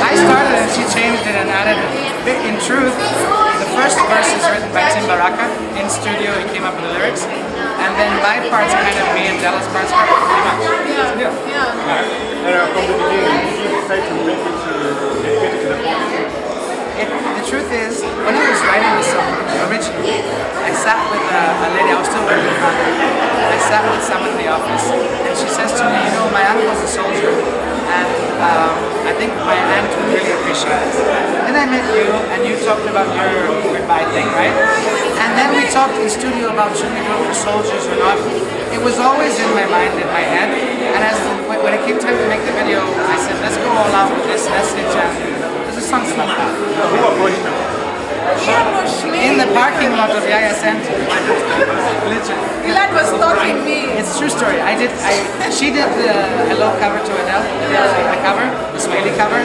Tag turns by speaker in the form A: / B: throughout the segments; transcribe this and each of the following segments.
A: I started and she changed it and added it. In truth, the first verse is written by Tim Baraka. In studio he came up with the lyrics. And then my part's kind of me and Dela's part's pretty much.
B: Yeah.
C: And from the beginning, did you decide to make it to dedicate it to the poem?
A: The truth is, when I was writing the song originally, I sat with a lady, I was still working for her, and I sat with someone in the office, and she says to me, you know, my uncle's a soldier, and I think my aunt would really appreciate it. Then I met you, and you talked about your goodbye thing, right? And then we talked in studio about should we do it for soldiers or not. It was always in my mind, in my head, and when it came time to make the video, I said, let's go all out with this message, and there's a song about that.
C: Who approached them?
B: He approached me.
A: In the parking lot of Yaya Center. Literally.
B: Gilad was stalking me.
A: It's a true story. She did the Hello cover to Adele, the cover, the Swahili cover,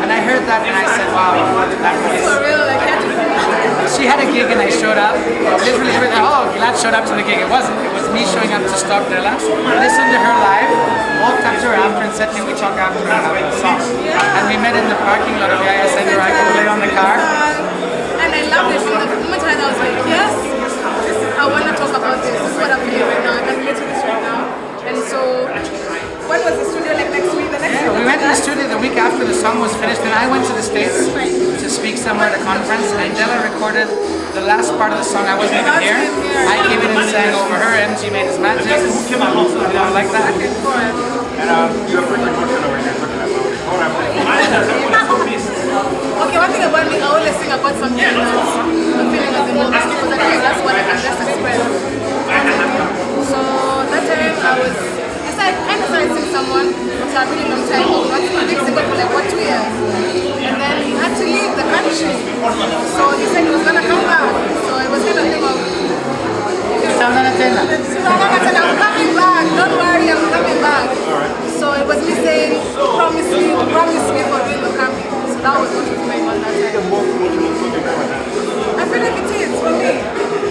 A: and I heard that and I said, wow, that really
B: For real, I can't finish it.
A: She had a gig and I showed up. Literally, Gilad showed up to the gig. It wasn't. It was me showing up to stalk Dela. Listened to her live, walked up to her after and said, can we talk after about the song? And we met in the parking lot of Yaya Center. I could play on the car.
B: And I loved it. From the moment I was like, yes, I want to talk about this. This is what I'm feeling right now. I can relate to this right now. And so, when was the studio, like next week? The next week?
A: We went to the studio the week after the song was finished, and I went to the States to speak somewhere at a conference, and Dela recorded the last part of the song. I wasn't even here. I came in and sang over her. MG made his magic. Like that.
C: And you have pretty emotion over here talking about it. Hold on.
B: Okay, one thing about me, I always sing about something that's I'm feeling at the moment because I think that's what I can just express. So that time I kind of started seeing someone for a really long time ago, not a big single for like 2 years. And then he had to leave the country. So he said he was going to come back. So it was kind of thing of, I'm coming back, don't worry, I'm coming back. So it was me saying, promise me for real you're coming. So that was what was going on that time. I feel like it is for me.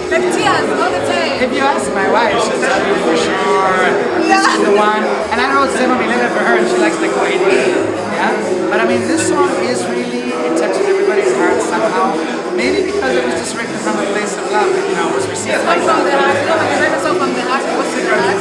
B: Like tears all the time.
A: If you ask my wife, she'll tell you for sure this is the one. And I know it's Semi Lila for her and she likes Nakuahidi. Yeah? But I mean, this song is really, it touches everybody's heart somehow. Maybe because it was just written from a place of love, you know, it was received
B: It's
A: like
B: from the
A: that.
B: heart, you know, when you write a song from the heart, it goes to the heart.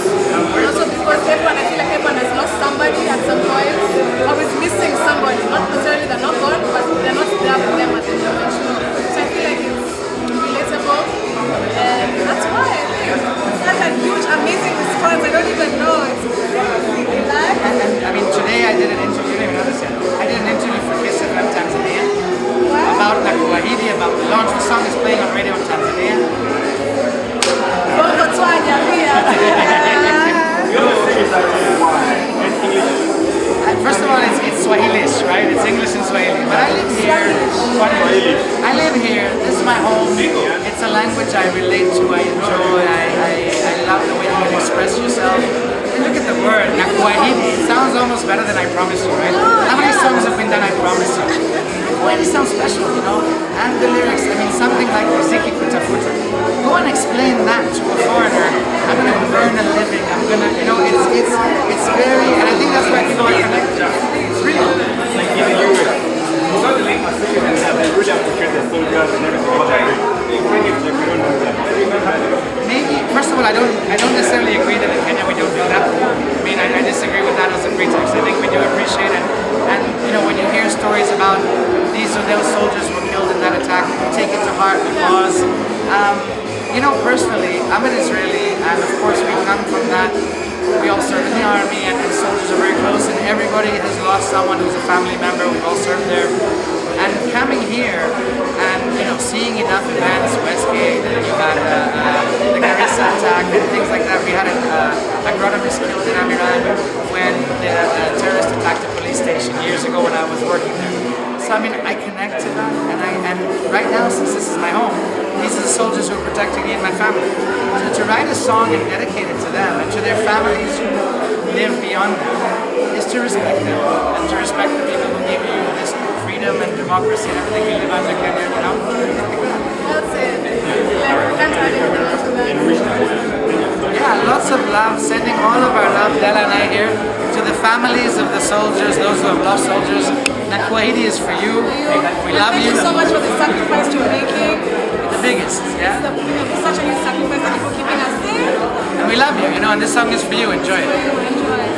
B: And also because I feel like everyone has lost somebody at some point, or is missing somebody. Not necessarily they're not gone, but they're not there for them at the moment. So I feel like it's relatable. And that's why I think it's such a huge, amazing response. I don't even know. It's crazy. Like,
A: And I mean, today I did an interview, I did an interview for Kiss FM Tanzania about Nakuahidi, about the launch. The song is playing on radio in Tanzania.
B: Bongo Twanya,
A: First of all, it's Swahilish, right? It's English and Swahili. But I live here. I live here. This is my home. It's a language I relate to. I enjoy. I love the way you can express yourself. And look at the word, Nakuahidi. It sounds almost better than I Promise You, right? How many songs have been done, I Promise You? Nakuahidi sounds special, you know? And the lyrics, I mean, something like Riziki Kutafuta. Go and explain that to a foreigner. I'm going to earn a living. I'm going to, you know, it's very, and I think that's why people are connected. It's real.
C: Like even you, suddenly I see you and I really appreciate the soldiers and everything. But I think we don't do that.
A: Maybe, first of all, I don't necessarily agree that in Kenya we don't do that. I mean, I disagree with that as a pretext. I think we do appreciate it. And, you know, when you hear stories about these or those soldiers who were killed in that attack, we take it to heart because, you know, personally, I'm an Israeli, and of course we come from that. We all serve in the army, and soldiers are very close, and everybody has lost someone who's a family member. We've all served there. And coming here and, you know, seeing enough events, Westgate, and you had the Garissa attack and things like that. We had an agronomist killed in Amiran when the terrorist attacked a police station years ago when I was working there. So I mean, I connect to that, and right now, since this is my home, these are the soldiers who are protecting me and my family. So to write a song and dedicate it to them and to their families who live beyond them is to respect them and to respect the people who give you this freedom and democracy and everything we live under Kenya, you know?
B: that's it. Like, we can't add anything else to that.
A: Yeah, lots of love, sending all of our love, Dela and I here, to the families of the soldiers, those who have lost soldiers. Nakuahidi is for you. We love
B: Thank you so much for the sacrifice you're making.
A: The biggest, yeah?
B: It's such a huge sacrifice. Thank you for keeping us safe.
A: And we love you, you know, and this song is for you. Enjoy it.
B: Enjoy.